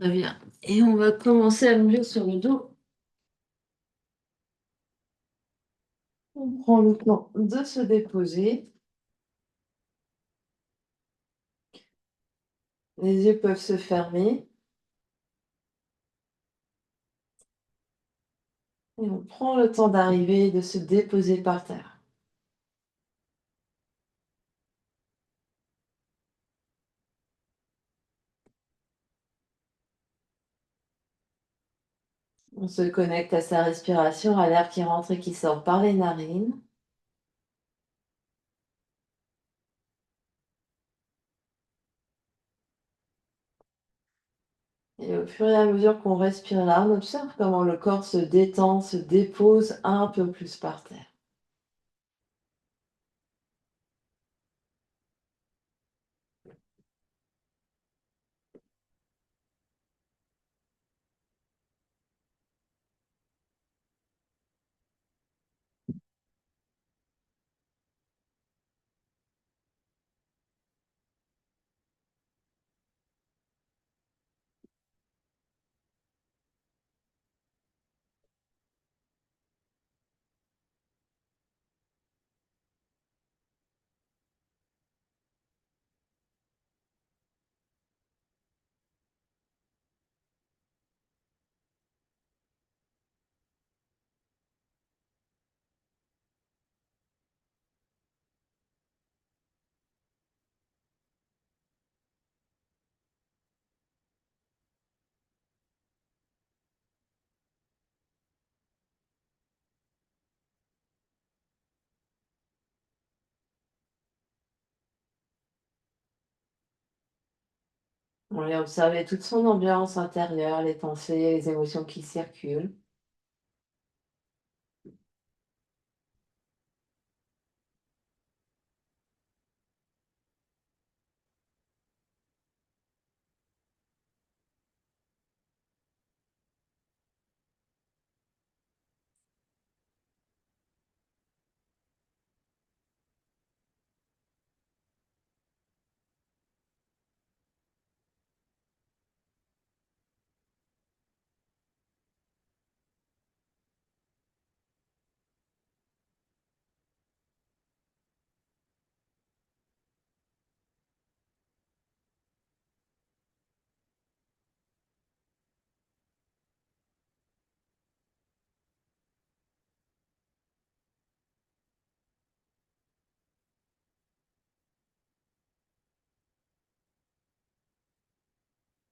Très bien. Et on va commencer à bouger sur le dos. On prend le temps de se déposer. Les yeux peuvent se fermer. Et on prend le temps d'arriver et de se déposer par terre. On se connecte à sa respiration, à l'air qui rentre et qui sort par les narines. Et au fur et à mesure qu'on respire là, on observe comment le corps se détend, se dépose un peu plus par terre. On vient observer toute son ambiance intérieure, les pensées, les émotions qui circulent.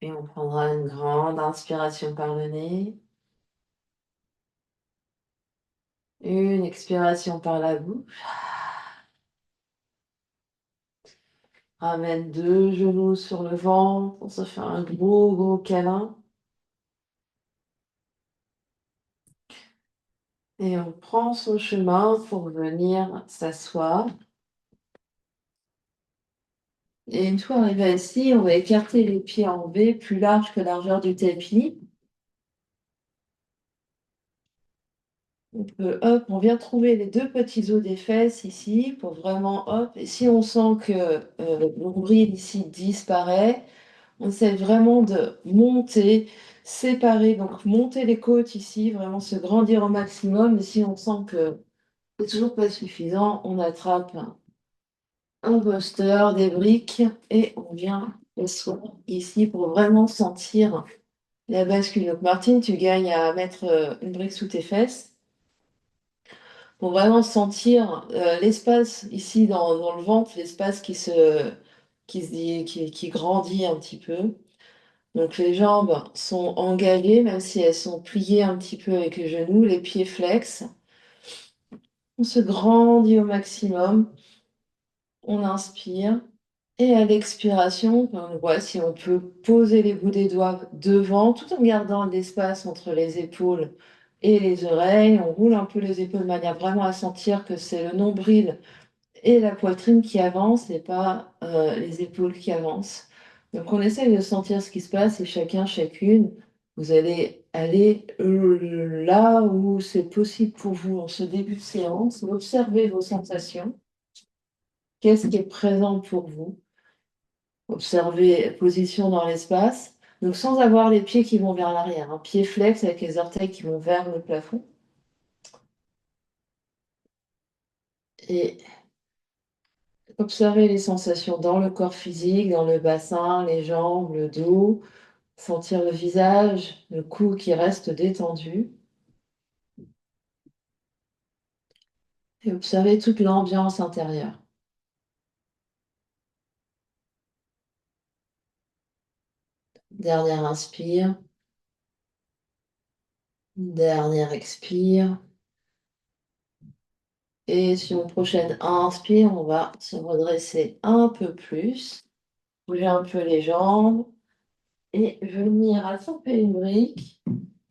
Et on prendra une grande inspiration par le nez, une expiration par la bouche. Ramène deux genoux sur le ventre, on se fait un gros, gros câlin. Et on prend son chemin pour venir s'asseoir. Et une fois arrivé ici, on va écarter les pieds en V plus large que la largeur du tapis. Hop, on vient trouver les deux petits os des fesses ici pour vraiment, hop, et si on sent que le nombril ici disparaît, on essaie vraiment de monter, séparer, donc monter les côtes ici, vraiment se grandir au maximum, et si on sent que c'est toujours pas suffisant, on attrape un poster, des briques, et on vient s'asseoir ici pour vraiment sentir la bascule. Donc Martine, tu gagnes à mettre une brique sous tes fesses, pour vraiment sentir l'espace ici dans le ventre, l'espace qui grandit un petit peu. Donc les jambes sont engagées, même si elles sont pliées un petit peu avec les genoux, les pieds flex. On se grandit au maximum. On inspire. Et à l'expiration, on voit si on peut poser les bouts des doigts devant, tout en gardant l'espace entre les épaules et les oreilles. On roule un peu les épaules de manière vraiment à sentir que c'est le nombril et la poitrine qui avance et pas les épaules qui avancent. Donc on essaye de sentir ce qui se passe et chacun, chacune, vous allez aller là où c'est possible pour vous en ce début de séance. Observez vos sensations. Qu'est-ce qui est présent pour vous? Observez position dans l'espace. Donc sans avoir les pieds qui vont vers l'arrière, un pied flex avec les orteils qui vont vers le plafond. Et observer les sensations dans le corps physique, dans le bassin, les jambes, le dos, sentir le visage, le cou qui reste détendu. Et observer toute l'ambiance intérieure. Dernière inspire. Dernière expire. Et sur une prochaine inspire, on va se redresser un peu plus, bouger un peu les jambes et venir attraper une brique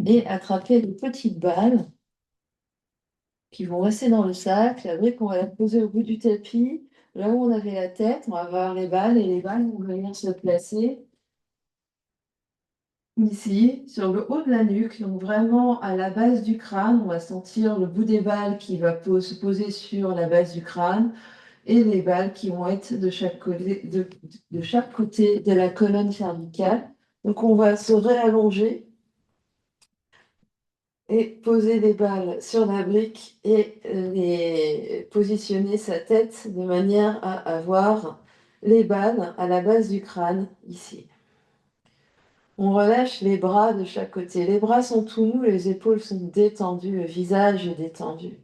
et attraper des petites balles qui vont rester dans le sac. La brique, on va la poser au bout du tapis. Là où on avait la tête, on va voir les balles et les balles vont venir se placer ici, sur le haut de la nuque, donc vraiment à la base du crâne. On va sentir le bout des balles qui va se poser sur la base du crâne et les balles qui vont être de chaque côté de chaque côté de la colonne cervicale. Donc on va se réallonger et poser les balles sur la brique et les positionner sa tête de manière à avoir les balles à la base du crâne ici. On relâche les bras de chaque côté. Les bras sont tout nus, les épaules sont détendues, le visage est détendu.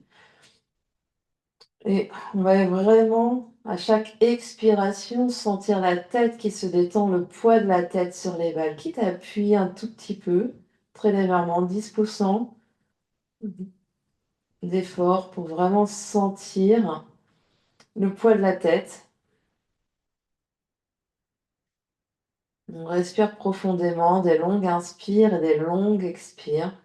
Et on va vraiment, à chaque expiration, sentir la tête qui se détend, le poids de la tête sur les balles, quitte à appuyer un tout petit peu, très légèrement, 10% d'effort pour vraiment sentir le poids de la tête. On respire profondément, des longues inspires et des longues expires.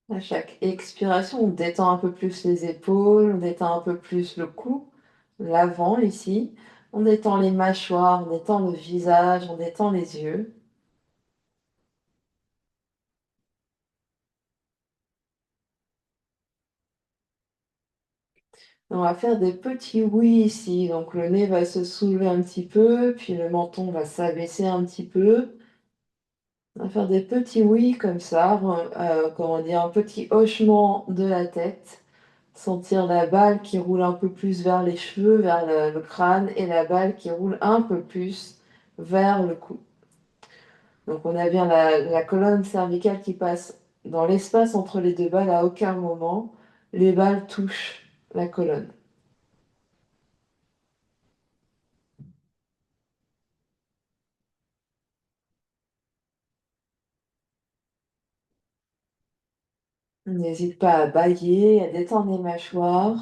À chaque expiration, on détend un peu plus les épaules, on détend un peu plus le cou, l'avant ici. On détend les mâchoires, on détend le visage, on détend les yeux. On va faire des petits oui ici. Donc le nez va se soulever un petit peu, puis le menton va s'abaisser un petit peu. On va faire des petits oui comme ça, comment dire, un petit hochement de la tête. Sentir la balle qui roule un peu plus vers les cheveux, vers le crâne, et la balle qui roule un peu plus vers le cou. Donc on a bien la colonne cervicale qui passe dans l'espace entre les deux balles. À aucun moment, les balles touchent la colonne. N'hésite pas à bâiller, à détendre les mâchoires.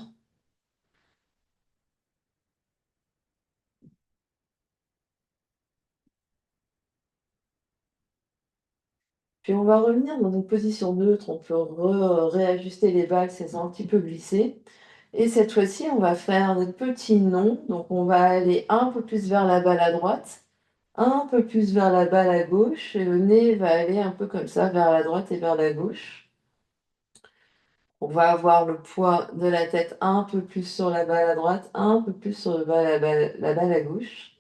Puis on va revenir dans une position neutre. On peut réajuster les balles si elles ont un petit peu glissé. Et cette fois-ci, on va faire des petits nons. Donc on va aller un peu plus vers la balle à droite, un peu plus vers la balle à gauche. Et le nez va aller un peu comme ça, vers la droite et vers la gauche. On va avoir le poids de la tête un peu plus sur la balle à droite, un peu plus sur la balle à gauche.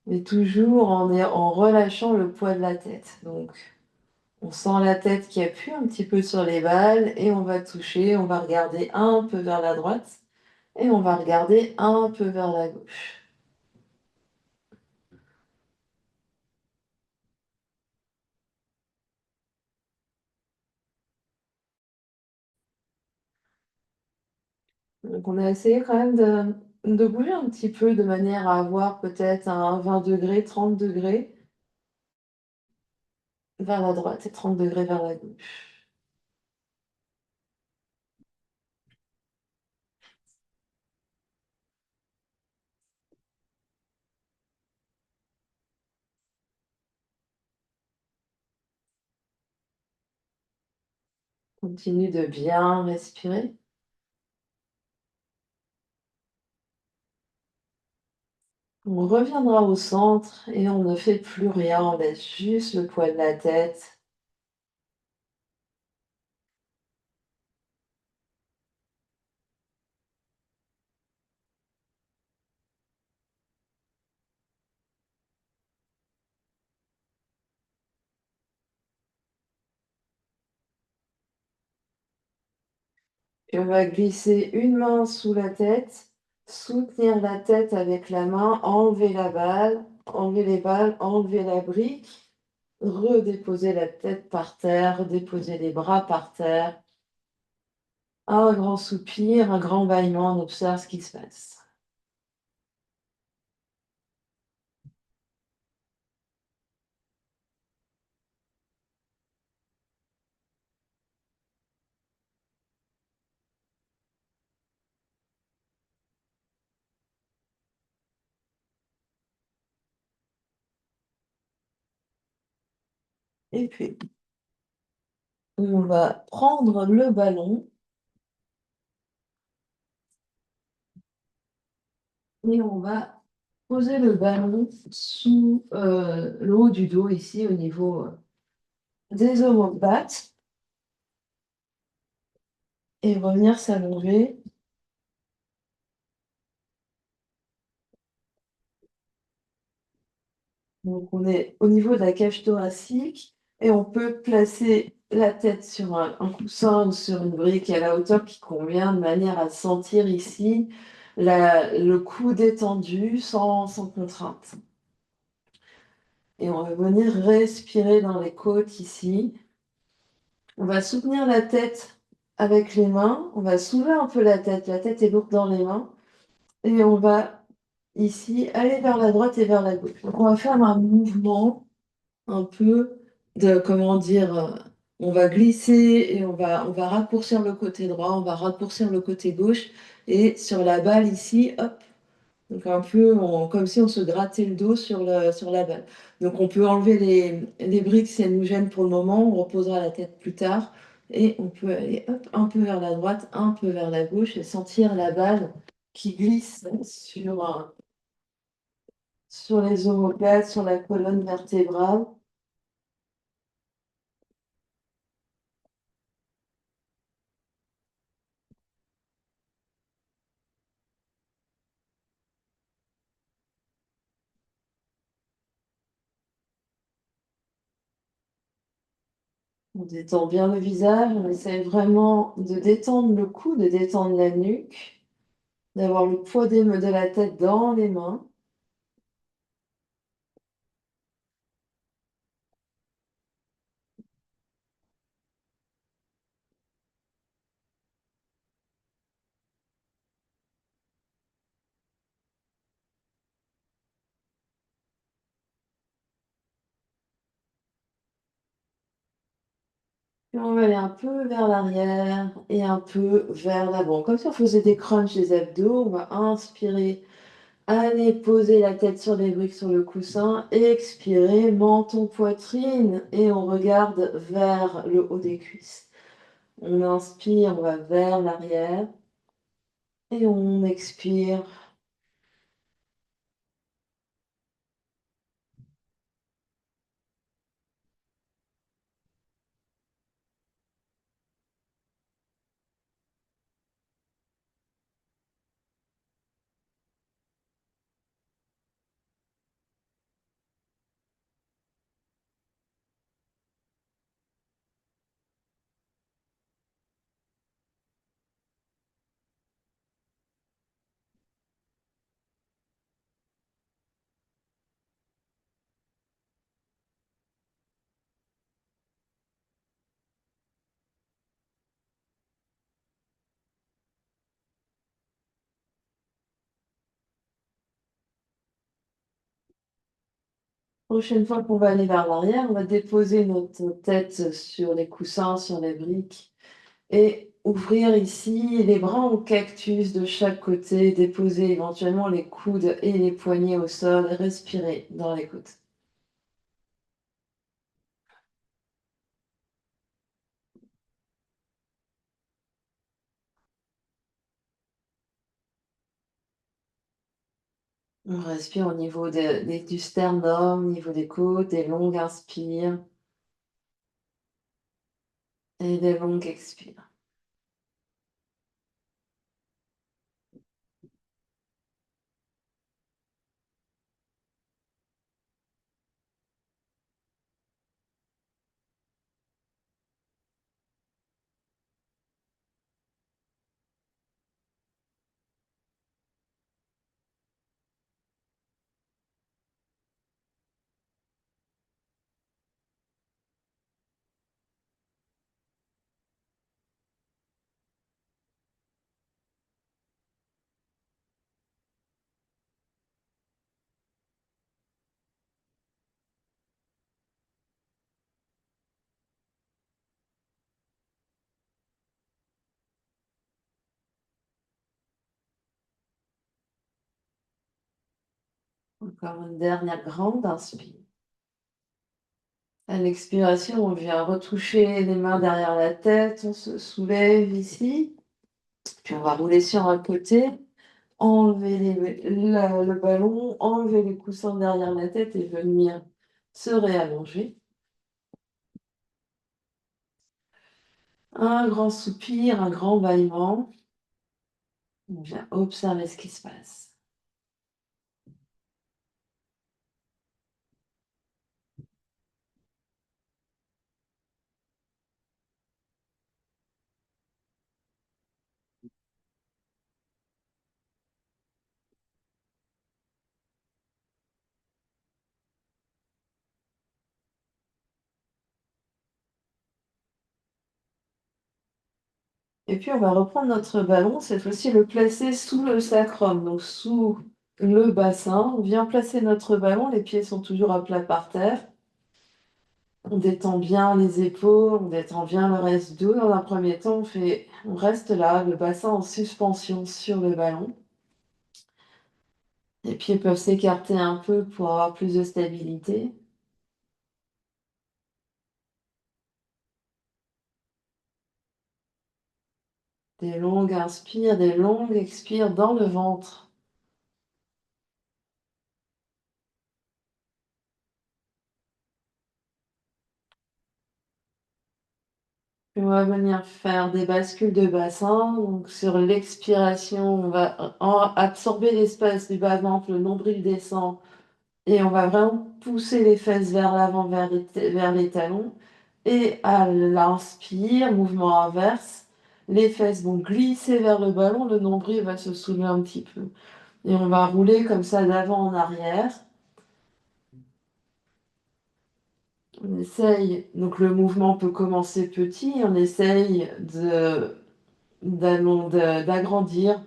Mais toujours en relâchant le poids de la tête. Donc on sent la tête qui appuie un petit peu sur les balles et on va toucher, on va regarder un peu vers la droite et on va regarder un peu vers la gauche. Donc on a essayé quand même de bouger un petit peu de manière à avoir peut-être un 20 degrés, 30 degrés vers la droite et 30 degrés vers la gauche. Continue de bien respirer. On reviendra au centre et on ne fait plus rien, on laisse juste le poids de la tête Et on va glisser une main sous la tête, soutenir la tête avec la main, enlever la balle, enlever les balles, enlever la brique, redéposer la tête par terre, déposer les bras par terre. Un grand soupir, un grand bâillement, on observe ce qui se passe. Et puis, on va prendre le ballon et on va poser le ballon sous le haut du dos, ici, au niveau des omoplates, et revenir s'allonger. Donc, on est au niveau de la cage thoracique et on peut placer la tête sur un coussin ou sur une brique à la hauteur qui convient, de manière à sentir ici le cou détendu sans contrainte. Et on va venir respirer dans les côtes ici. On va soutenir la tête avec les mains. On va soulever un peu la tête. La tête est lourde dans les mains. Et on va ici aller vers la droite et vers la gauche. Donc on va faire un mouvement un peu de, comment dire, on va glisser et on va raccourcir le côté droit, on va raccourcir le côté gauche. Et sur la balle ici, hop, donc un peu comme si on se grattait le dos sur la balle. Donc on peut enlever les briques si elles nous gênent pour le moment, on reposera la tête plus tard. Et on peut aller hop, un peu vers la droite, un peu vers la gauche et sentir la balle qui glisse sur les omoplates, sur la colonne vertébrale. On détend bien le visage, on essaie vraiment de détendre le cou, de détendre la nuque, d'avoir le poids de la tête dans les mains. Puis on va aller un peu vers l'arrière et un peu vers l'avant. Comme si on faisait des crunchs des abdos, on va inspirer, aller poser la tête sur les briques sur le coussin, expirer, menton, poitrine, et on regarde vers le haut des cuisses. On inspire, on va vers l'arrière et on expire. Prochaine fois qu'on va aller vers l'arrière, on va déposer notre tête sur les coussins, sur les briques et ouvrir ici les bras en cactus de chaque côté, déposer éventuellement les coudes et les poignets au sol et respirer dans les côtes. On respire au niveau du sternum, au niveau des côtes, des longues inspires et des longues expires. Encore une dernière grande inspire. À l'expiration, on vient retoucher les mains derrière la tête, on se soulève ici, puis on va rouler sur un côté, enlever le ballon, enlever les coussins derrière la tête et venir se réallonger. Un grand soupir, un grand bâillement. On vient observer ce qui se passe. Et puis on va reprendre notre ballon, cette fois-ci le placer sous le sacrum, donc sous le bassin. On vient placer notre ballon, les pieds sont toujours à plat par terre. On détend bien les épaules, on détend bien le reste du dos. Dans un premier temps, on reste là, le bassin en suspension sur le ballon. Les pieds peuvent s'écarter un peu pour avoir plus de stabilité. Des longues inspires, des longues expires dans le ventre. Puis on va venir faire des bascules de bassin. Donc sur l'expiration, on va absorber l'espace du bas-ventre, le nombril descend et on va vraiment pousser les fesses vers l'avant, vers les talons. Et à l'inspire, mouvement inverse, les fesses vont glisser vers le ballon, le nombril va se soulever un petit peu. Et on va rouler comme ça d'avant en arrière. On essaye, donc le mouvement peut commencer petit, on essaye d'agrandir,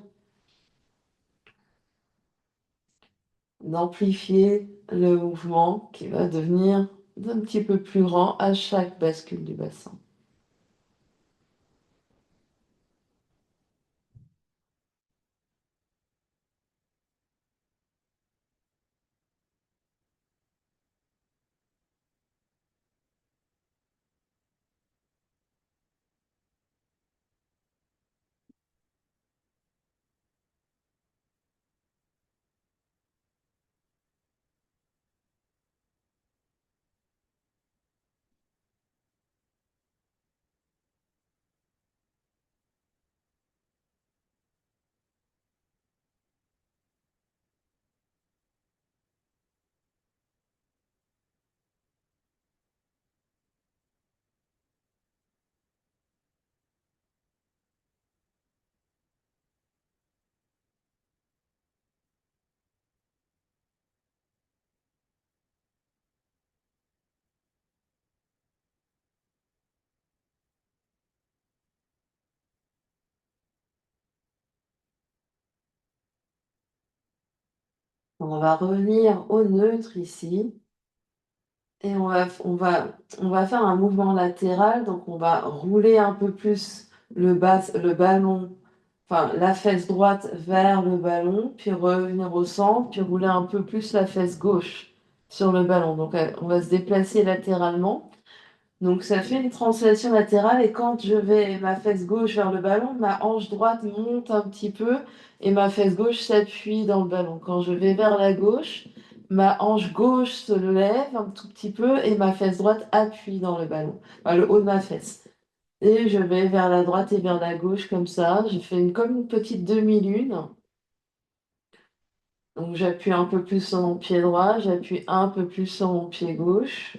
d'amplifier le mouvement qui va devenir un petit peu plus grand à chaque bascule du bassin. On va revenir au neutre ici et on va faire un mouvement latéral, donc on va rouler un peu plus le ballon, enfin la fesse droite vers le ballon, puis revenir au centre, puis rouler un peu plus la fesse gauche sur le ballon. Donc on va se déplacer latéralement. Donc ça fait une translation latérale et quand je vais ma fesse gauche vers le ballon, ma hanche droite monte un petit peu et ma fesse gauche s'appuie dans le ballon. Quand je vais vers la gauche, ma hanche gauche se lève un tout petit peu et ma fesse droite appuie dans le ballon, enfin, le haut de ma fesse. Et je vais vers la droite et vers la gauche comme ça. Je fais comme une petite demi-lune. Donc j'appuie un peu plus sur mon pied droit, j'appuie un peu plus sur mon pied gauche.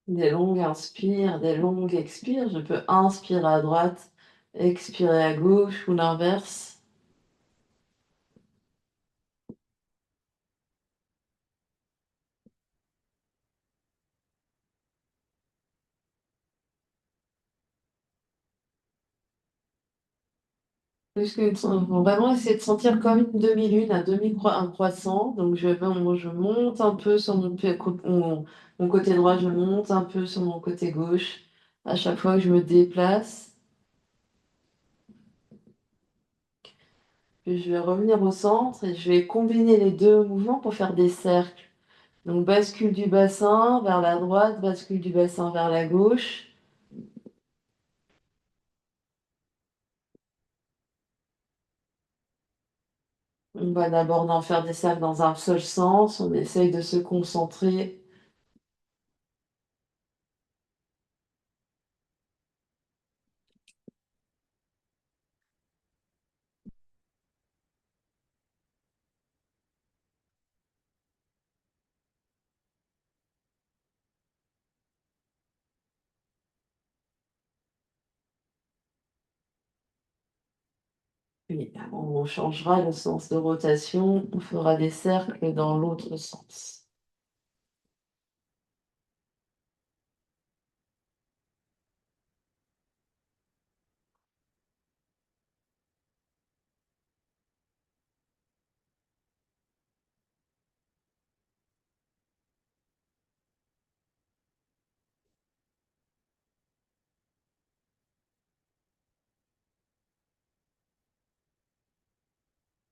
Des longues inspires, des longues expires. Je peux inspirer à droite, expirer à gauche ou l'inverse. On va vraiment essayer de sentir comme une demi-lune, un croissant. Donc je monte un peu sur mon côté droit, je monte un peu sur mon côté gauche. À chaque fois que je me déplace, puis je vais revenir au centre et je vais combiner les deux mouvements pour faire des cercles. Donc bascule du bassin vers la droite, bascule du bassin vers la gauche. On va d'abord en faire des cercles dans un seul sens. On essaye de se concentrer. Puis on changera le sens de rotation. On fera des cercles dans l'autre sens.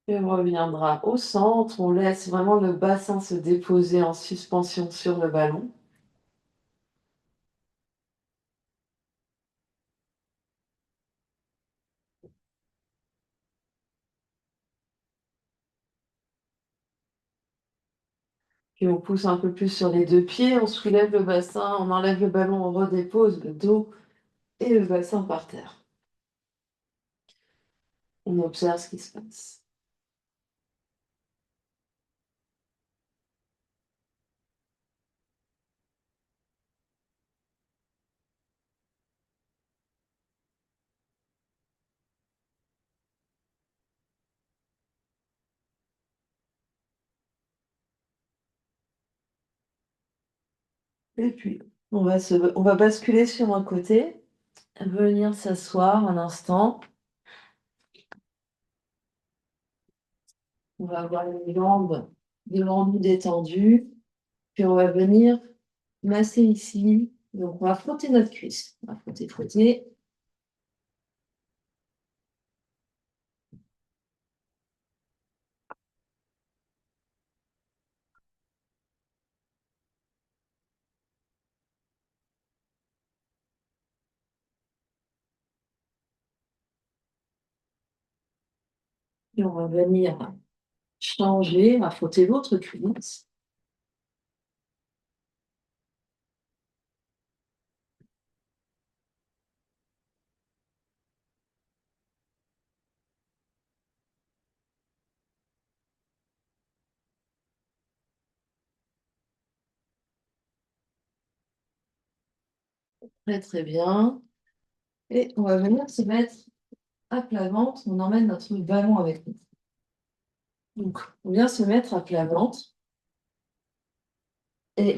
Et on reviendra au centre. On laisse vraiment le bassin se déposer en suspension sur le ballon. Puis on pousse un peu plus sur les deux pieds. On soulève le bassin. On enlève le ballon. On redépose le dos et le bassin par terre. On observe ce qui se passe. Et puis, on va basculer sur un côté, venir s'asseoir un instant. On va avoir les jambes devant nous détendues. Puis on va venir masser ici. Donc on va frotter notre cuisse. On va frotter, frotter. Et on va venir changer, on va frotter l'autre cuisse. Très très bien. Et on va venir se mettre à plat ventre. On emmène notre ballon avec nous. Donc on vient se mettre à plat ventre. Et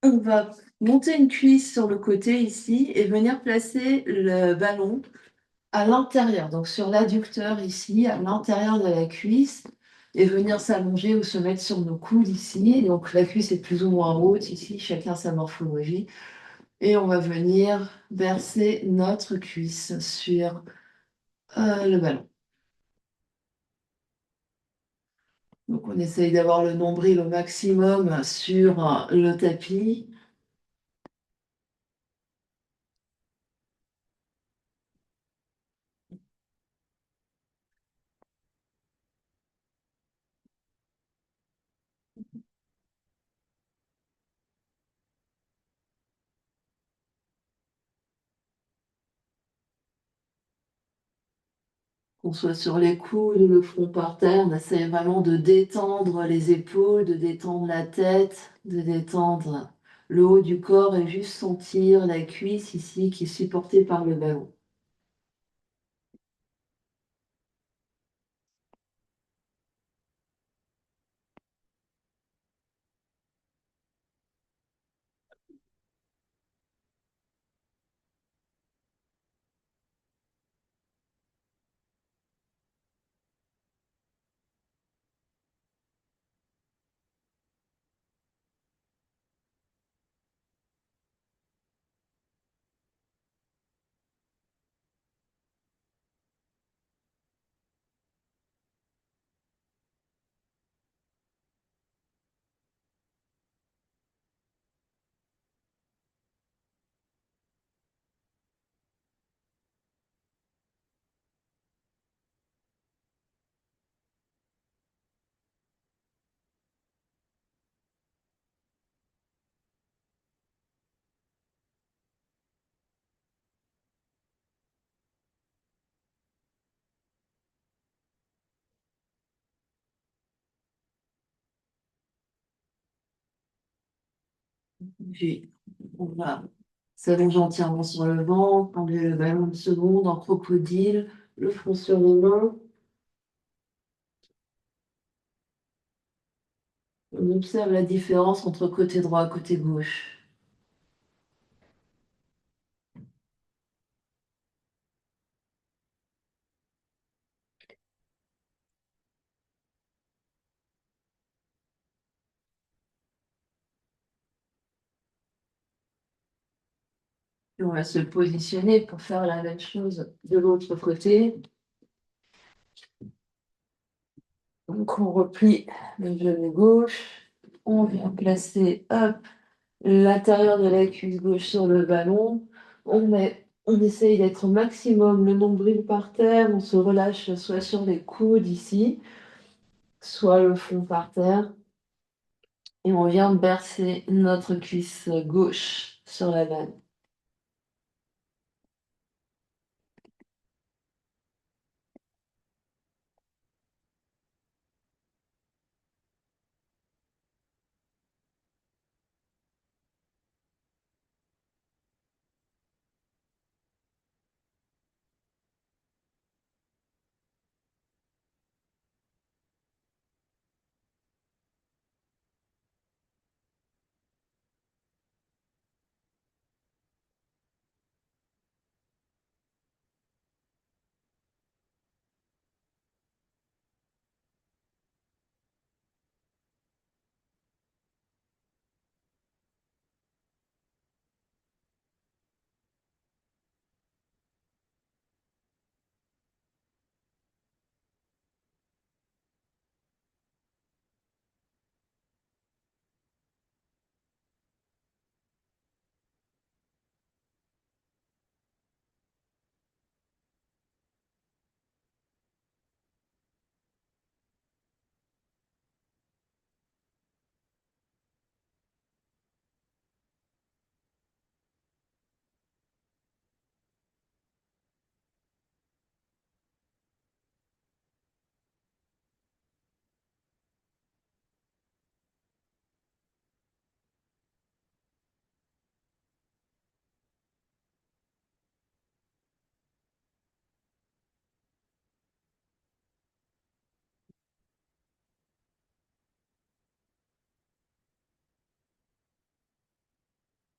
on va monter une cuisse sur le côté ici et venir placer le ballon à l'intérieur, donc sur l'adducteur ici, à l'intérieur de la cuisse, et venir s'allonger ou se mettre sur nos coudes ici. Donc la cuisse est plus ou moins haute ici, chacun sa morphologie. Et on va venir verser notre cuisse sur le ballon. Donc on essaye d'avoir le nombril au maximum sur le tapis. Qu'on soit sur les coudes ou le front par terre, on essaie vraiment de détendre les épaules, de détendre la tête, de détendre le haut du corps et juste sentir la cuisse ici qui est supportée par le ballon. Puis on va s'allonger entièrement sur le ventre, enlever le ballon une seconde en crocodile, le front sur les mains. On observe la différence entre côté droit et côté gauche. Et on va se positionner pour faire la même chose de l'autre côté. Donc on replie le genou gauche, on vient placer, hop, l'intérieur de la cuisse gauche sur le ballon. On essaye d'être au maximum le nombril par terre, on se relâche soit sur les coudes ici, soit le front par terre. Et on vient bercer notre cuisse gauche sur la balle.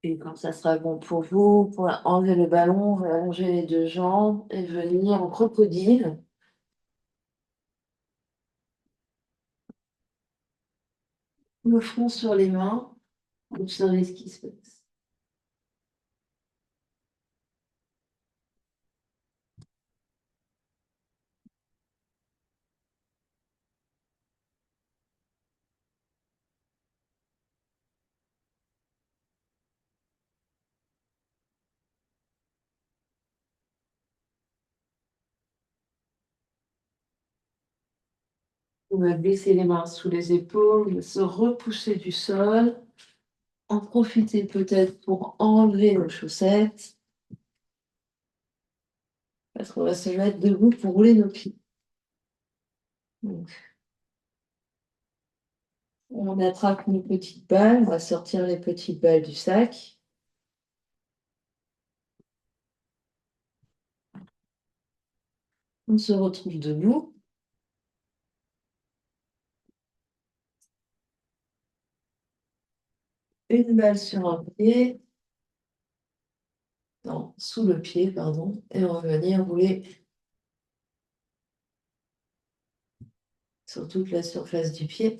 Et quand ça sera bon pour vous, pour enlever le ballon, on va allonger les deux jambes et venir en crocodile. Le front sur les mains, observez ce qui se passe. On va baisser les mains sous les épaules, se repousser du sol, en profiter peut-être pour enlever nos chaussettes. Parce qu'on va se mettre debout pour rouler nos pieds. Donc, on attrape nos petites balles, on va sortir les petites balles du sac. On se retrouve debout. Une balle sur un pied, non, sous le pied, pardon, et on va venir rouler sur toute la surface du pied.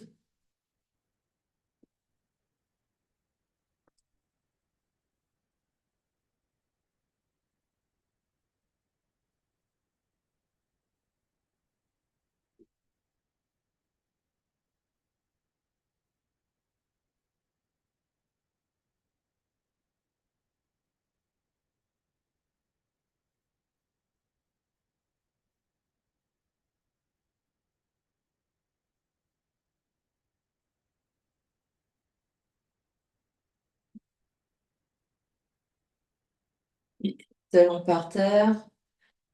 Talons par terre,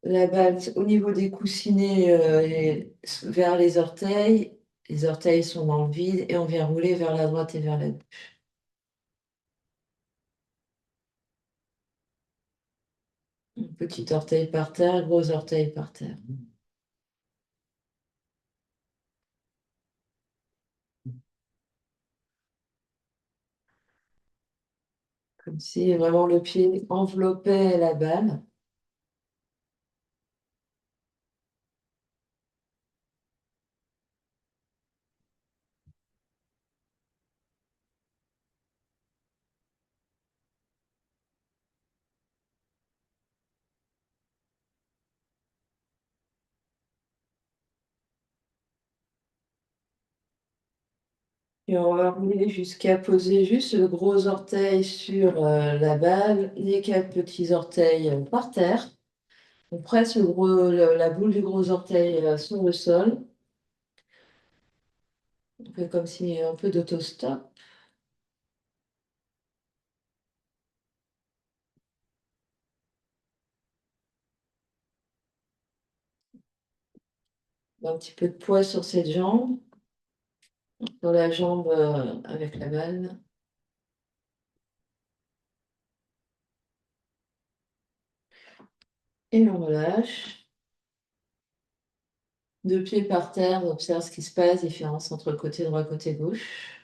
la balle au niveau des coussinets vers les orteils sont dans le vide et on vient rouler vers la droite et vers la gauche. Petit orteil par terre, gros orteil par terre. Comme si vraiment le pied enveloppait la balle. Et on va rouler jusqu'à poser juste le gros orteil sur la balle, les quatre petits orteils par terre. On presse la boule du gros orteil sur le sol. On fait comme si un peu d'autostop. Un petit peu de poids sur cette jambe, sur la jambe avec la balle. Et on relâche. Deux pieds par terre, on observe ce qui se passe, différence entre côté droit, côté gauche.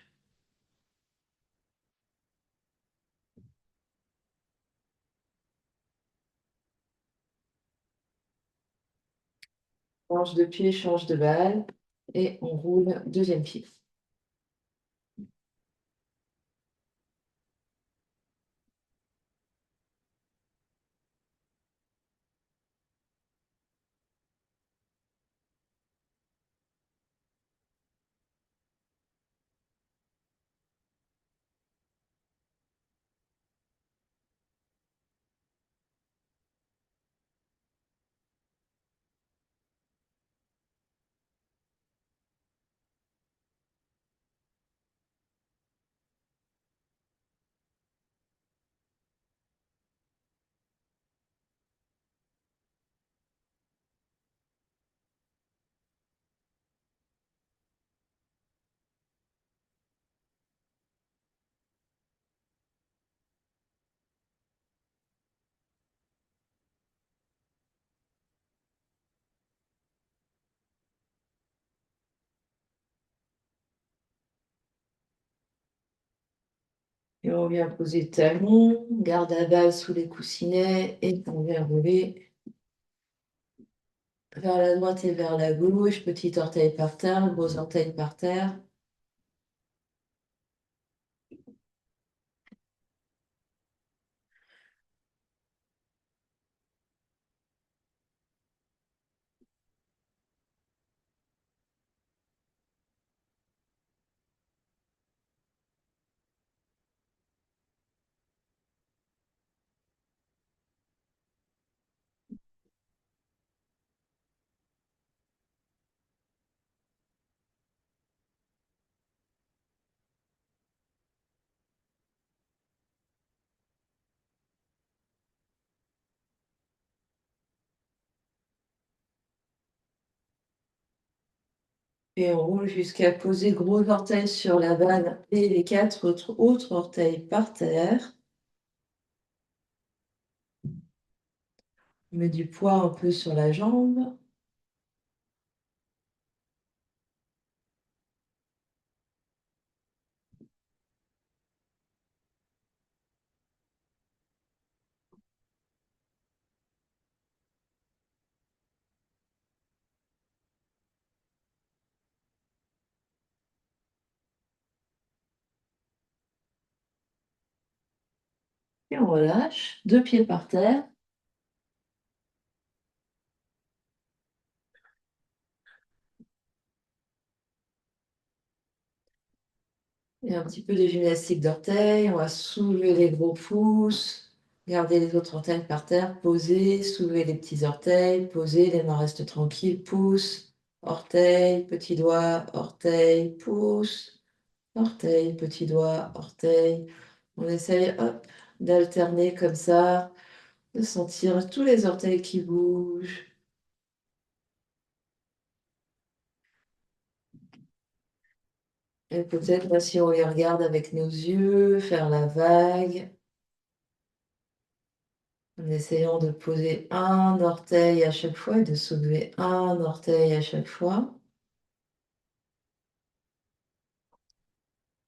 Change de pied, change de balle. Et on roule deuxième pied. Et on vient poser le talon, garde la balle sous les coussinets et on vient rouler vers la droite et vers la gauche. Petit orteil par terre, gros orteil par terre. Et on roule jusqu'à poser gros orteil sur la vanne et les 4 autres orteils par terre. On met du poids un peu sur la jambe. Et on relâche. 2 pieds par terre. Et un petit peu de gymnastique d'orteils. On va soulever les gros pouces. Garder les autres orteils par terre. Poser. Soulever les petits orteils. Poser. Les mains restent tranquilles. Pouce. Orteil. Petit doigt. Orteil. Pouce. Orteil. Petit doigt. Orteil. On essaye, hop, d'alterner comme ça. De sentir tous les orteils qui bougent. Et peut-être, bah, si on les regarde avec nos yeux, faire la vague, en essayant de poser un orteil à chaque fois et de soulever un orteil à chaque fois.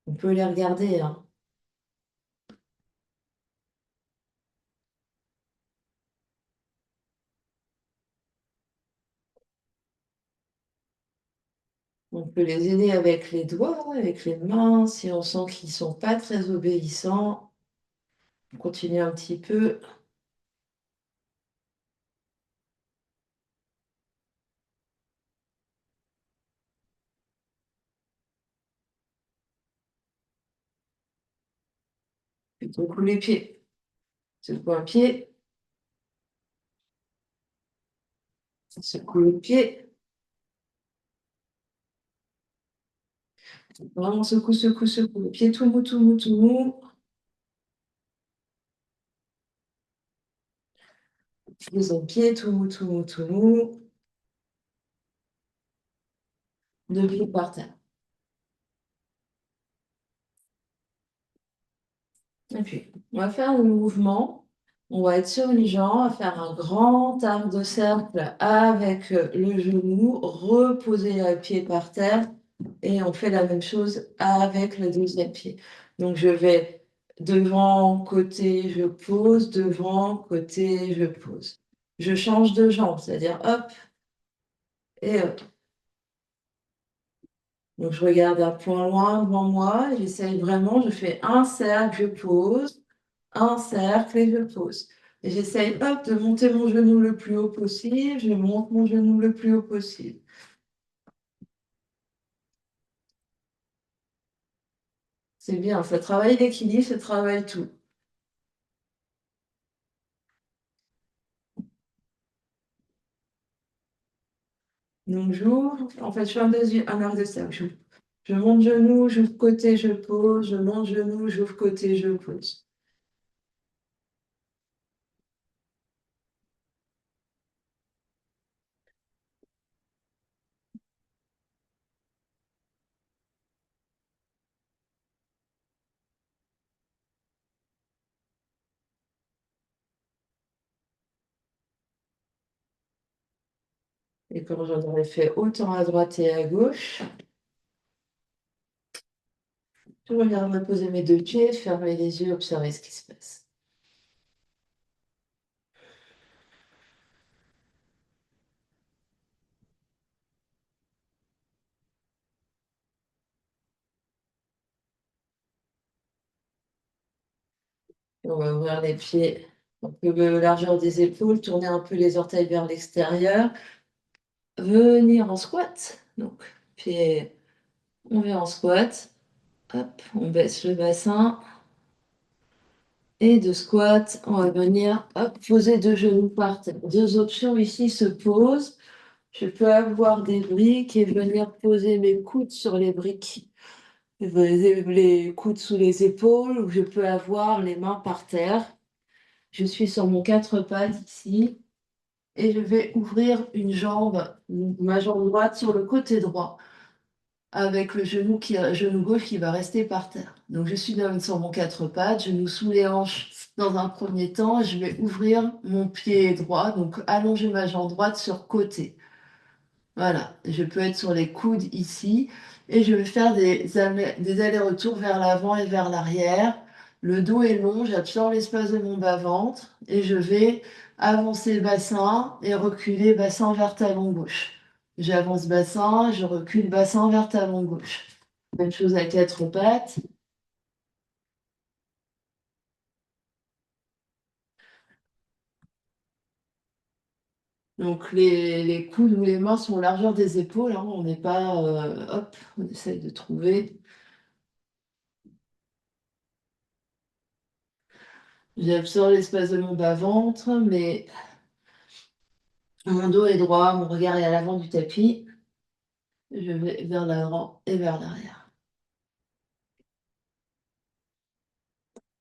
On peut les regarder, hein. On peut les aider avec les doigts, avec les mains, si on sent qu'ils sont pas très obéissants. On continue un petit peu. Puis on coule les pieds. Secoue un pied, secoue le pied. Vraiment secoue, secoue, secoue. Le pied tout mou, tout mou, tout mou. Deuxième pied tout mou, tout mou, tout mou. 2 pieds par terre. Et puis, on va faire le mouvement. On va être sur une jambe, on va faire un grand arc de cercle avec le genou, reposer le pied par terre et on fait la même chose avec le deuxième pied. Donc, je vais devant, côté, je pose, devant, côté, je pose. Je change de jambe, c'est-à-dire hop et hop. Donc, je regarde un point loin devant moi, j'essaye vraiment, je fais un cercle, je pose, un cercle et je pose. Et j'essaye, hop, de monter mon genou le plus haut possible, je monte mon genou le plus haut possible. C'est bien, ça travaille l'équilibre, ça travaille tout. Donc, j'ouvre, en fait, je fais un arc de cercle. Je monte genou, j'ouvre côté, je pose, je monte genou, j'ouvre côté, je pose. Et quand j'en aurai fait autant à droite et à gauche, je regarde poser mes 2 pieds, fermer les yeux, observer ce qui se passe. Et on va ouvrir les pieds un peu largeur des épaules, tourner un peu les orteils vers l'extérieur, venir en squat. Donc, pied, on vient en squat. Hop, on baisse le bassin. Et de squat, on va venir hop, poser 2 genoux par terre. 2 options ici se posent. Je peux avoir des briques et venir poser mes coudes sur les briques. Les coudes sous les épaules, ou je peux avoir les mains par terre. Je suis sur mon 4 pattes ici et je vais ouvrir une jambe, ma jambe droite sur le côté droit. avec le genou gauche qui va rester par terre. Donc je suis sur mon quatre pattes, genou sous les hanches dans un premier temps, je vais ouvrir mon pied droit, donc allonger ma jambe droite sur côté. Voilà, je peux être sur les coudes ici et je vais faire des allers-retours vers l'avant et vers l'arrière. Le dos est long, j'absorbe l'espace de mon bas-ventre et je vais avancer le bassin et reculer bassin vers talon gauche. J'avance bassin, je recule bassin vers talon gauche. Même chose à quatre pattes. Donc les coudes ou les mains sont largeur des épaules, hein, on n'est pas, hop, on essaye de trouver. J'absorbe l'espace de mon bas-ventre, mais mon dos est droit, mon regard est à l'avant du tapis. Je vais vers l'avant et vers l'arrière.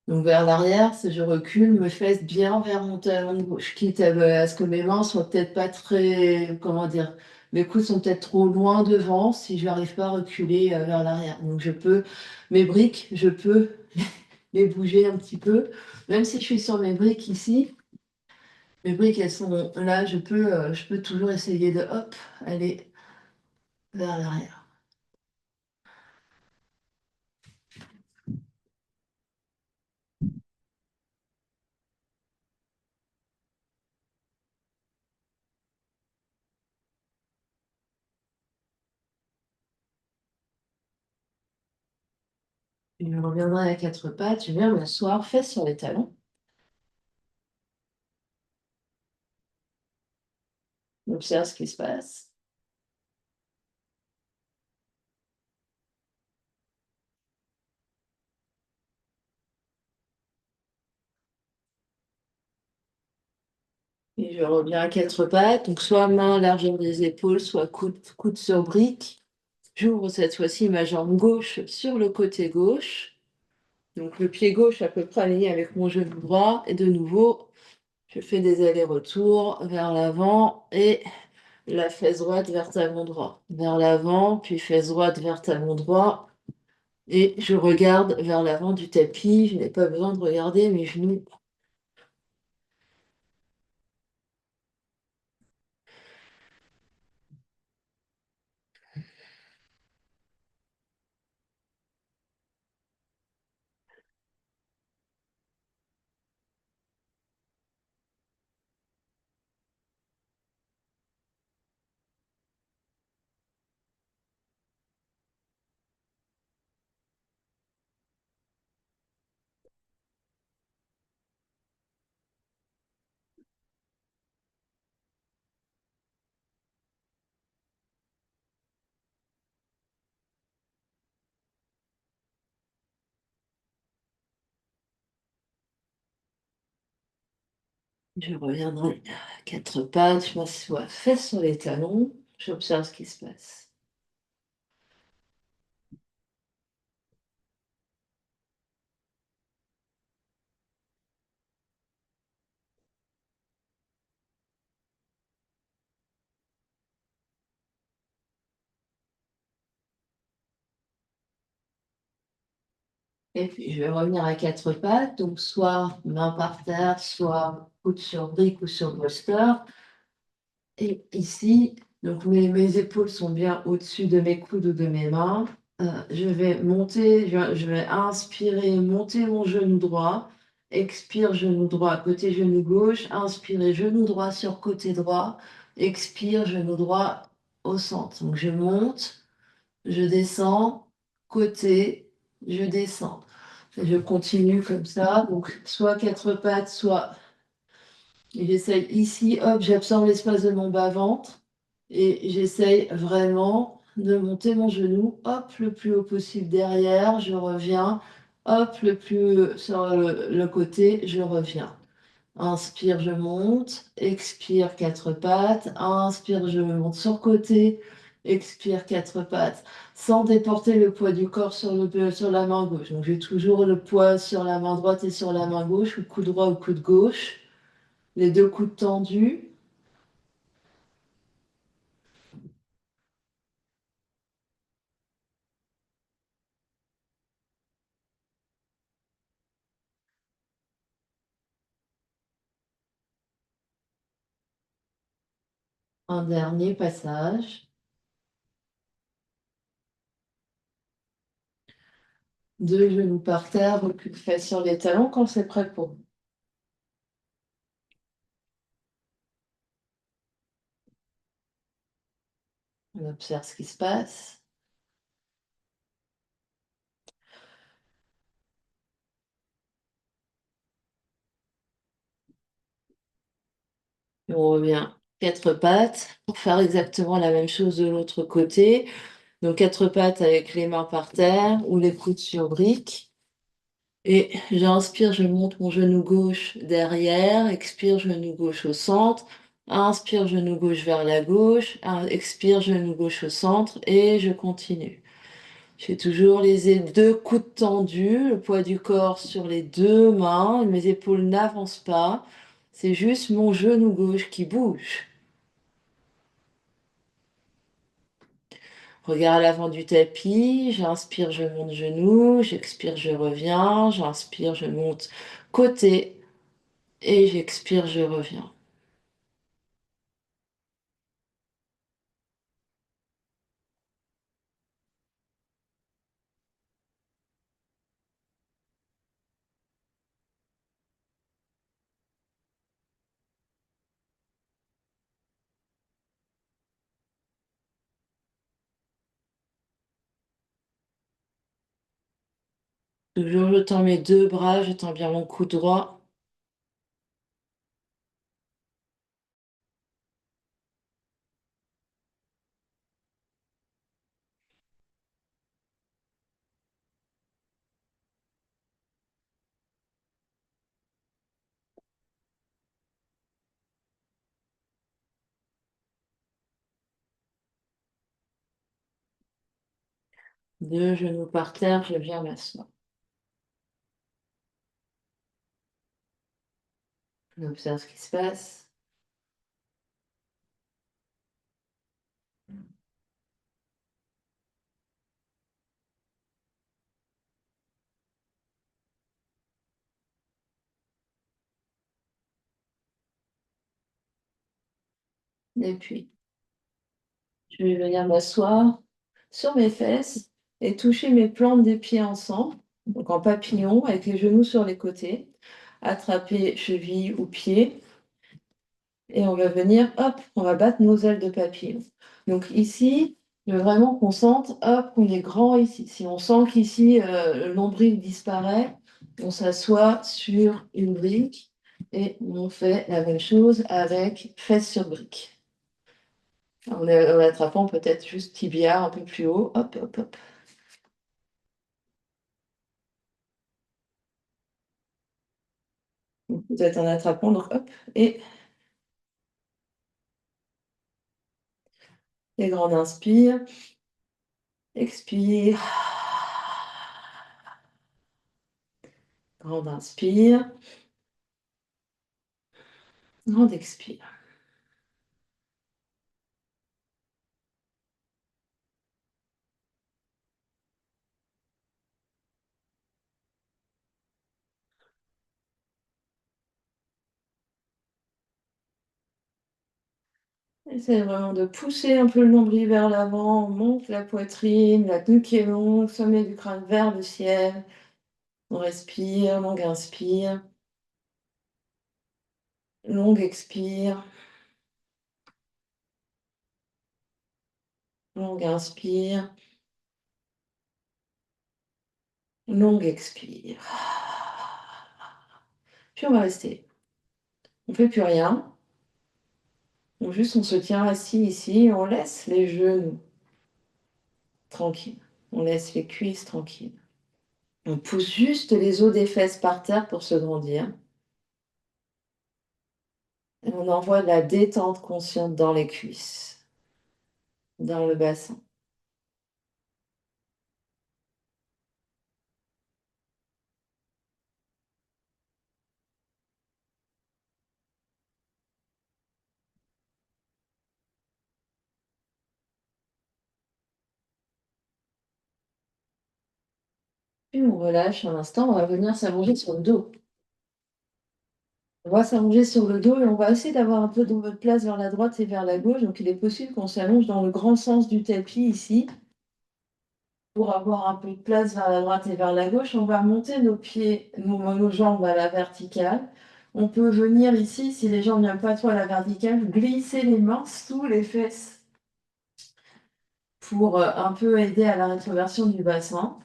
Donc vers l'arrière, si je recule, me fesse bien vers mon talon gauche, quitte à ce que mes mains soient peut-être pas très, comment dire, mes coudes sont peut-être trop loin devant si je n'arrive pas à reculer vers l'arrière. Donc je peux, mes briques, je peux les bouger un petit peu, même si je suis sur mes briques ici. Mes briques, elles sont là, je peux toujours essayer de, hop, aller vers l'arrière. Je reviendrai à quatre pattes, je viens m'asseoir, fesses sur les talons. J'observe ce qui se passe. Et je reviens à quatre pattes, donc soit main largeur des épaules, soit coude sur brique. J'ouvre cette fois-ci ma jambe gauche sur le côté gauche. Donc le pied gauche à peu près aligné avec mon genou droit. Et de nouveau, je fais des allers-retours vers l'avant et la fesse droite vers talon droit. Vers l'avant, puis fesse droite vers talon droit. Et je regarde vers l'avant du tapis. Je n'ai pas besoin de regarder mes genoux. Je reviendrai à quatre pattes, je m'assois fesses sur les talons, j'observe ce qui se passe. Et puis je vais revenir à quatre pattes, donc soit main par terre, soit coude sur brique ou sur bolster. Et ici, donc mes épaules sont bien au-dessus de mes coudes ou de mes mains. Je vais monter, je vais inspirer, monter mon genou droit. Expire, genou droit, côté genou gauche. Inspirez, genou droit sur côté droit. Expire, genou droit au centre. Donc je monte, je descends, côté, je descends. Et je continue comme ça. Donc soit quatre pattes, soit et j'essaye ici, hop, j'absorbe l'espace de mon bas-ventre et j'essaye vraiment de monter mon genou, hop, le plus haut possible derrière, je reviens, hop, le plus sur le côté, je reviens. Inspire, je monte, expire, quatre pattes, inspire, je monte sur côté, expire, quatre pattes, sans déporter le poids du corps sur la main gauche. Donc j'ai toujours le poids sur la main droite et sur la main gauche, ou coude droit ou coude gauche les deux coudes tendus. Un dernier passage. Deux genoux par terre, recul fesses sur les talons quand c'est prêt pour vous. On observe ce qui se passe. Et on revient quatre pattes pour faire exactement la même chose de l'autre côté. Donc quatre pattes avec les mains par terre ou les coudes sur briques. Et j'inspire, je monte mon genou gauche derrière, expire, genou gauche au centre, inspire, genou gauche vers la gauche, expire, genou gauche au centre et je continue. J'ai toujours les deux coudes tendus, le poids du corps sur les deux mains, mes épaules n'avancent pas, c'est juste mon genou gauche qui bouge. Regard à l'avant du tapis, j'inspire, je monte genou, j'expire, je reviens, j'inspire, je monte côté et j'expire, je reviens. Toujours je tends mes deux bras, je tends bien mon cou droit. Deux genoux par terre, je viens m'asseoir. On observe ce qui se passe. Et puis, je vais venir m'asseoir sur mes fesses et toucher mes plantes des pieds ensemble, donc en papillon, avec les genoux sur les côtés, attraper cheville ou pied, et on va venir, hop, on va battre nos ailes de papillon. Donc ici, je veux vraiment qu'on sente, hop, qu'on est grand ici. Si on sent qu'ici, le nombril disparaît, on s'assoit sur une brique et on fait la même chose avec fesses sur brique. En attrapant peut-être juste tibia un peu plus haut, hop, hop, hop. Peut-être en attrapant, donc hop, et les grandes inspire, expire, grande inspire, grande expire. Essaye vraiment de pousser un peu le nombril vers l'avant, on monte la poitrine, la nuque est longue, sommet du crâne vers le ciel. On respire, longue inspire, longue expire, longue inspire, longue expire. Puis on va rester. On ne fait plus rien. On se tient assis ici, on laisse les genoux tranquilles. On laisse les cuisses tranquilles. On pousse juste les os des fesses par terre pour se grandir. Et on envoie de la détente consciente dans les cuisses, dans le bassin. Puis on relâche un instant, on va venir s'allonger sur le dos. On va s'allonger sur le dos et on va essayer d'avoir un peu de place vers la droite et vers la gauche. Donc, il est possible qu'on s'allonge dans le grand sens du tapis ici pour avoir un peu de place vers la droite et vers la gauche. On va monter nos pieds, nos jambes à la verticale. On peut venir ici, si les jambes n'aiment pas trop à la verticale, glisser les mains sous les fesses pour un peu aider à la rétroversion du bassin.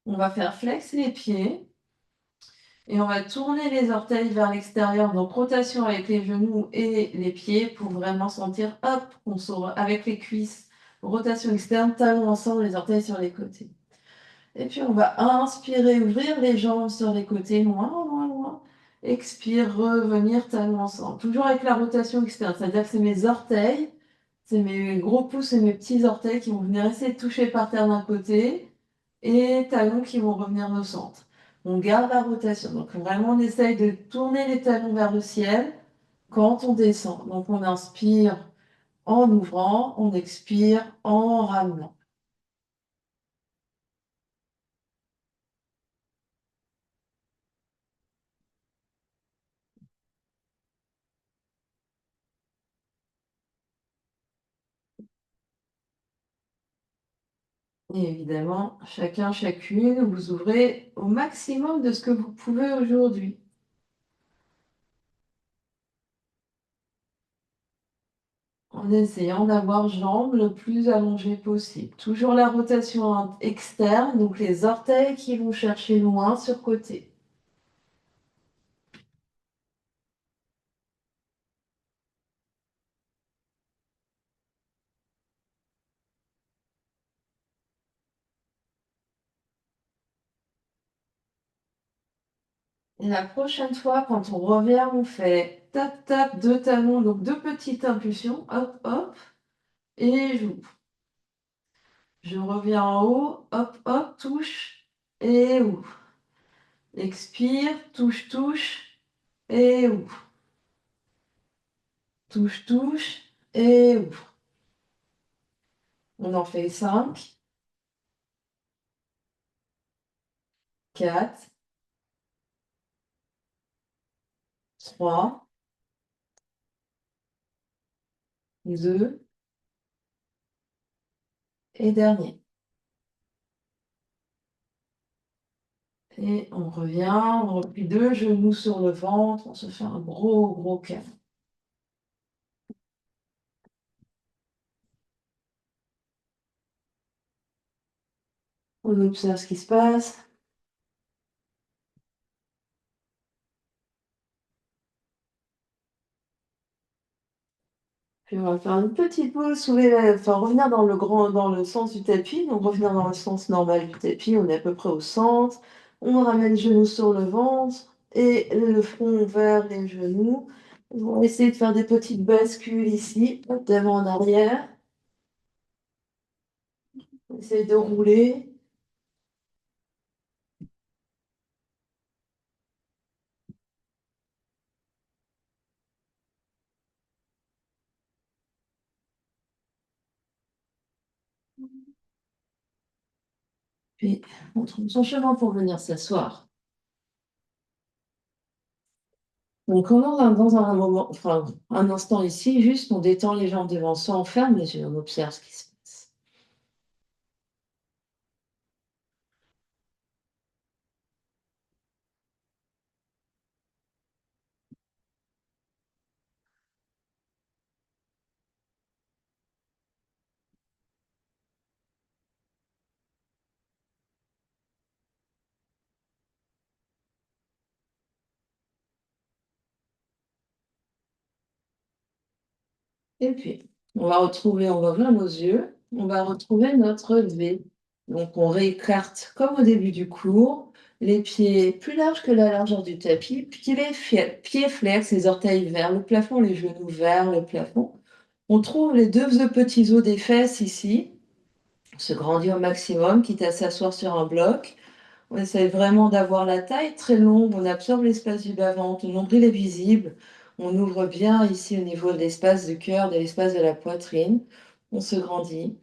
On va faire flex les pieds. Et on va tourner les orteils vers l'extérieur, donc rotation avec les genoux et les pieds pour vraiment sentir, hop, on sort avec les cuisses, rotation externe, talons ensemble, les orteils sur les côtés. Et puis on va inspirer, ouvrir les jambes sur les côtés, loin, loin, loin. Expire, revenir, talons ensemble. Toujours avec la rotation externe, c'est-à-dire que c'est mes orteils, c'est mes gros pouces et mes petits orteils qui vont venir essayer de toucher par terre d'un côté et talons qui vont revenir au centre. On garde la rotation. Donc vraiment, on essaye de tourner les talons vers le ciel quand on descend. Donc on inspire en ouvrant, on expire en ramenant. Et évidemment, chacun, chacune, vous ouvrez au maximum de ce que vous pouvez aujourd'hui, en essayant d'avoir jambes le plus allongées possible. Toujours la rotation externe, donc les orteils qui vont chercher loin sur côté. Et la prochaine fois, quand on revient, on fait tap tap deux talons, donc deux petites impulsions, hop hop, et j'ouvre. Je reviens en haut, hop hop, touche et ouvre. Expire, touche touche et ouvre. Touche touche et ouvre. On en fait 5, 4, 3, 2 et dernier. Et on revient, on replie deux genoux sur le ventre, on se fait un gros gros câlin. On observe ce qui se passe. Puis on va faire une petite pause, enfin revenir dans dans le sens du tapis, donc revenir dans le sens normal du tapis, on est à peu près au centre. On ramène les genoux sur le ventre et le front vers les genoux. On va essayer de faire des petites bascules ici, d'avant en arrière. On essaye de rouler. Puis on trouve son chemin pour venir s'asseoir. Donc on est dans un moment, enfin un instant ici, juste on détend les jambes devant soi, on ferme les yeux, on observe ce qui se passe. Et puis, on va ouvrir nos yeux, on va retrouver notre V. Donc, on réécarte comme au début du cours, les pieds plus larges que la largeur du tapis, puis pieds flex, les orteils vers le plafond, les genoux vers le plafond. On trouve les deux petits os des fesses ici, on se grandit au maximum, quitte à s'asseoir sur un bloc. On essaie vraiment d'avoir la taille très longue, on absorbe l'espace du bas-ventre, le nombril est visible. On ouvre bien ici au niveau de l'espace du cœur, de l'espace de la poitrine. On se grandit.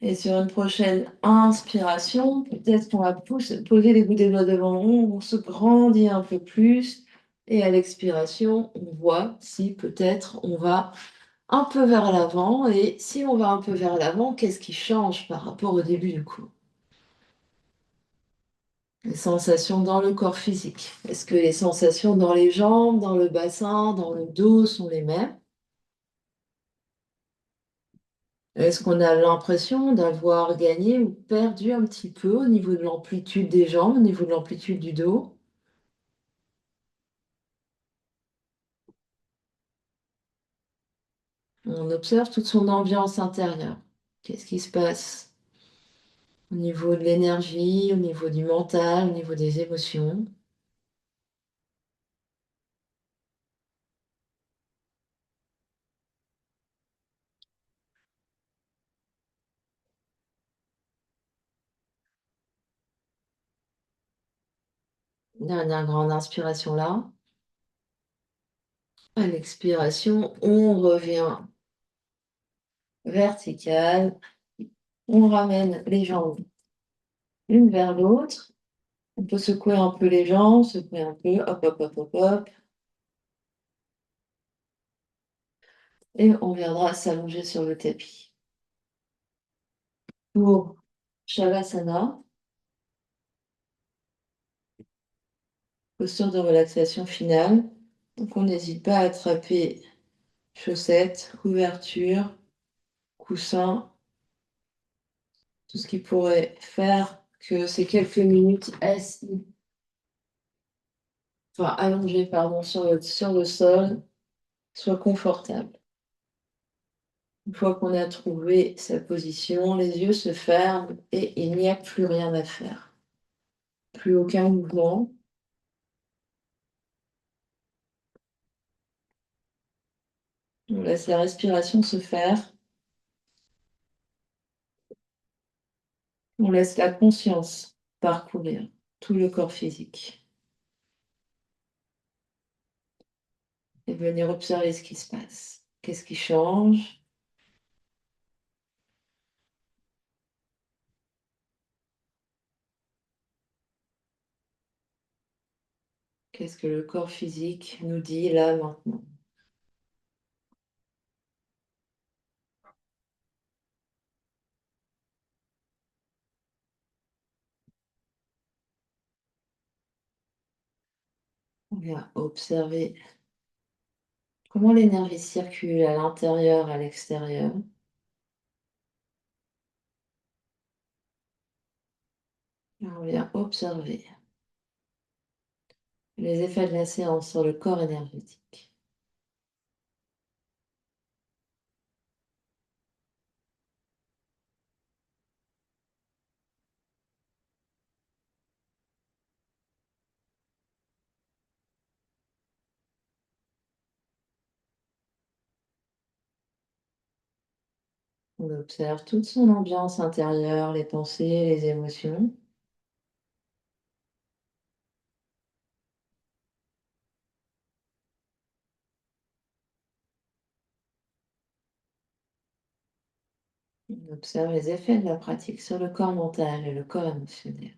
Et sur une prochaine inspiration, peut-être qu'on va poser les bouts des doigts devant nous, on se grandit un peu plus. Et à l'expiration, on voit si peut-être on va un peu vers l'avant. Et si on va un peu vers l'avant, qu'est-ce qui change par rapport au début du coup? Les sensations dans le corps physique. Est-ce que les sensations dans les jambes, dans le bassin, dans le dos sont les mêmes? Est-ce qu'on a l'impression d'avoir gagné ou perdu un petit peu au niveau de l'amplitude des jambes, au niveau de l'amplitude du dos? On observe toute son ambiance intérieure. Qu'est-ce qui se passe au niveau de l'énergie, au niveau du mental, au niveau des émotions? Dernière grande inspiration là. À l'expiration, on revient vertical. On ramène les jambes l'une vers l'autre. On peut secouer un peu les jambes, secouer un peu, hop, hop, hop, hop, hop. Et on viendra s'allonger sur le tapis. Pour Shavasana, posture de relaxation finale. Donc on n'hésite pas à attraper chaussettes, couverture, coussin, tout ce qui pourrait faire que ces quelques minutes assis, enfin allongés, pardon, sur le sol, soient confortables. Une fois qu'on a trouvé sa position, les yeux se ferment et il n'y a plus rien à faire. Plus aucun mouvement. On laisse la respiration se faire. On laisse la conscience parcourir tout le corps physique et venir observer ce qui se passe. Qu'est-ce qui change? Qu'est-ce que le corps physique nous dit là maintenant? On vient observer comment l'énergie circule à l'intérieur, à l'extérieur. Et on vient observer les effets de la séance sur le corps énergétique. On observe toute son ambiance intérieure, les pensées, les émotions. On observe les effets de la pratique sur le corps mental et le corps émotionnel.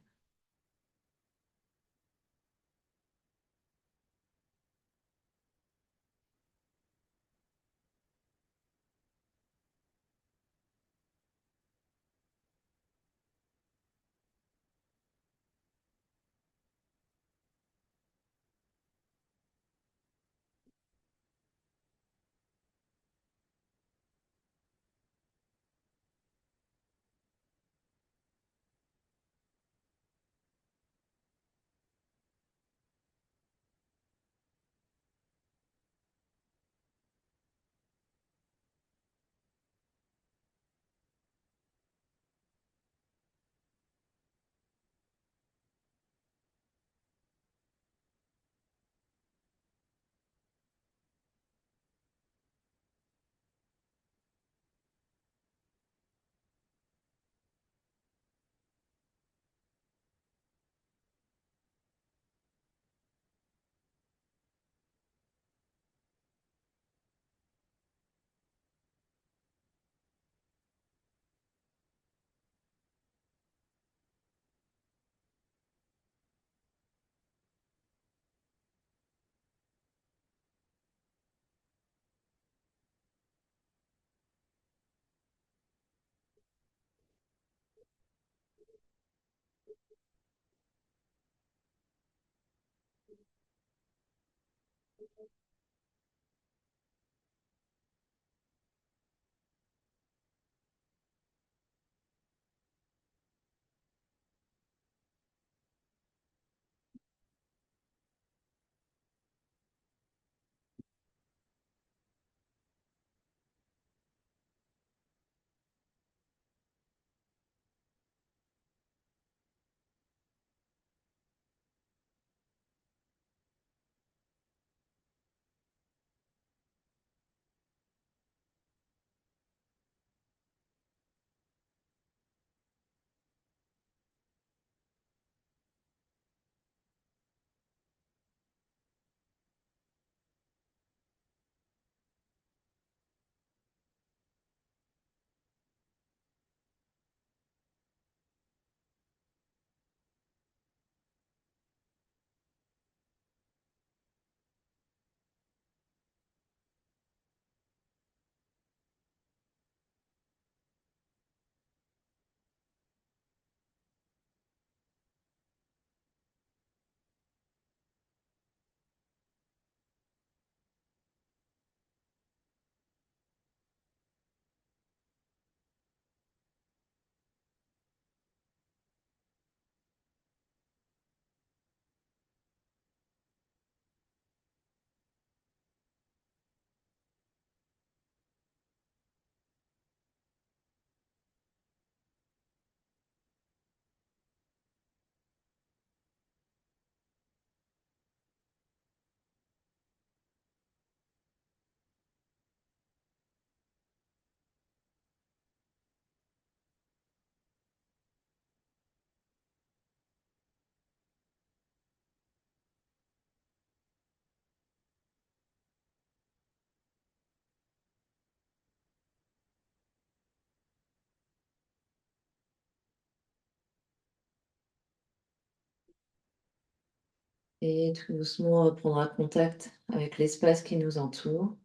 Et tout doucement reprendra contact avec l'espace qui nous entoure.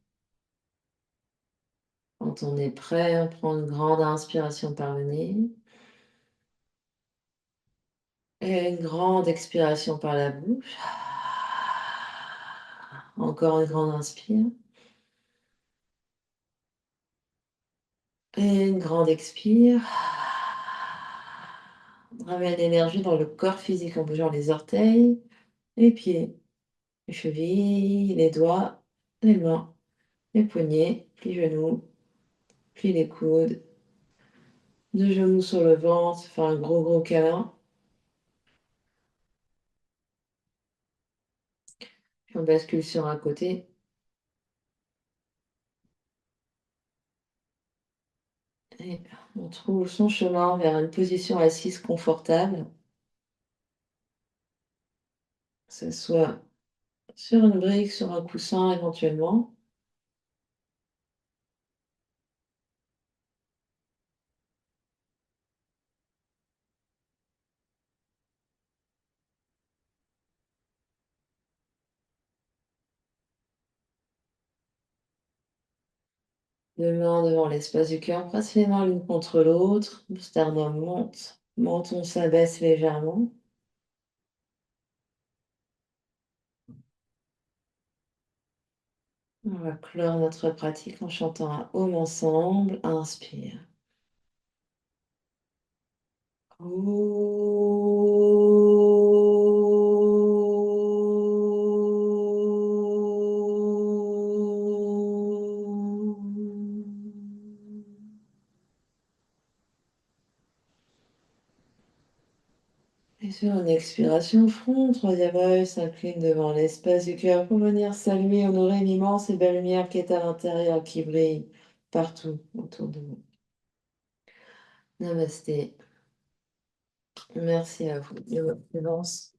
Quand on est prêt, on prend une grande inspiration par le nez et une grande expiration par la bouche. Encore une grande inspire et une grande expire. On ramène l'énergie dans le corps physique en bougeant les orteils, les pieds, les chevilles, les doigts, les mains, les poignets, les genoux, puis les coudes. Deux genoux sur le ventre, faire un gros gros câlin. Puis on bascule sur un côté. Et on trouve son chemin vers une position assise confortable. Que ce soit sur une brique, sur un coussin éventuellement. Deux mains devant l'espace du cœur, presse les mains l'une contre l'autre. Le sternum monte, menton s'abaisse légèrement. On va clore notre pratique en chantant un home ensemble. Inspire. Et sur une expiration, front, troisième œil s'incline devant l'espace du cœur pour venir saluer, honorer l'immense et belle lumière qui est à l'intérieur, qui brille partout autour de nous. Namasté. Merci à vous de votre présence.